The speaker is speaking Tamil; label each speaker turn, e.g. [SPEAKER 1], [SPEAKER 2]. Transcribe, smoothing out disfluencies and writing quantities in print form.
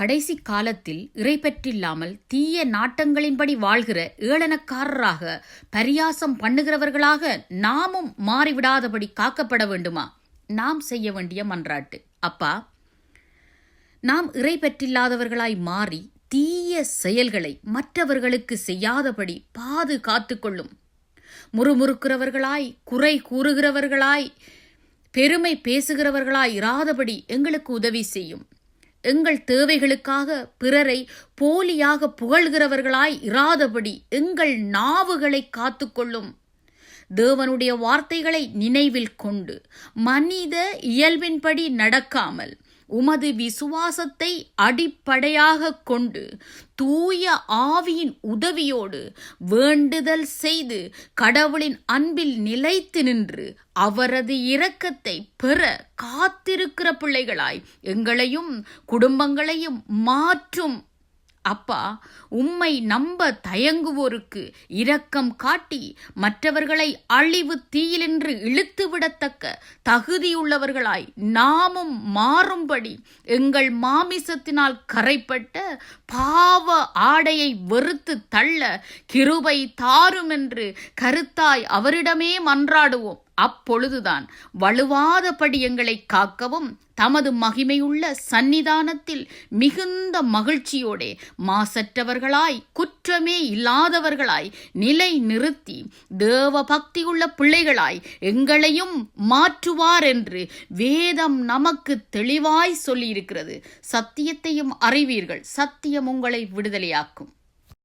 [SPEAKER 1] கடைசி காலத்தில் இறைப்பற்றில்லாமல் தீய நாட்டங்களின்படி வாழ்கிற ஏளனக்காரராக பரியாசம் பண்ணுகிறவர்களாக நாமும் மாறிவிடாதபடி காக்கப்பட வேண்டுமா? நாம் செய்ய வேண்டிய மன்றாட்டு. அப்பா, நாம் இறைப்பற்றில்லாதவர்களாய் மாறி தீய செயல்களை மற்றவர்களுக்கு செய்யாதபடி பாதுகாத்து கொள்ளும். முறுமுறுக்கிறவர்களாய், குறை கூறுகிறவர்களாய், பெருமை பேசுகிறவர்களாய் இராதபடி எங்களுக்கு உதவி செய்யும். எங்கள் தேவைகளுக்காக பிறரை போலியாக புகழ்கிறவர்களாய் இராதபடி எங்கள் நாவுகளை காத்துக்கொள்ளும். தேவனுடைய வார்த்தைகளை நினைவில் கொண்டு மனித இயல்பின்படி நடக்காமல் உமது விசுவாசத்தை அடிப்படையாக கொண்டு தூய ஆவியின் உதவியோடு வேண்டுதல் செய்து கடவுளின் அன்பில் நிலைத்து நின்று அவரது இரக்கத்தை பெற காத்திருக்கிற பிள்ளைகளாய் எங்களையும் குடும்பங்களையும் மாற்றும். அப்பா, உம்மை நம்ப தயங்குவோருக்கு இரக்கம் காட்டி மற்றவர்களை அழிவு தீயிலின்று இழுத்துவிடத்தக்க தகுதியுள்ளவர்களாய் நாமும் மாறும்படி எங்கள் மாமிசத்தினால் கரைப்பட்ட பாவ ஆடையை வெறுத்து தள்ள கிருபை தாரும் என்று கருத்தாய் அவரிடமே மன்றாடுவோம். அப்பொழுதுதான் வலுவாதபடி எங்களை காக்கவும் தமது மகிமையுள்ள சந்நிதானத்தில் மிகுந்த மகிழ்ச்சியோடே மாசற்றவர்களாய் குற்றமே இல்லாதவர்களாய் நிலை நிறுத்தி தேவ பக்தியுள்ள பிள்ளைகளாய் எங்களையும் மாற்றுவார் என்று வேதம் நமக்கு தெளிவாய் சொல்லியிருக்கிறது. சத்தியத்தையும் அறிவீர்கள், சத்தியம் உங்களை விடுதலையாக்கும்.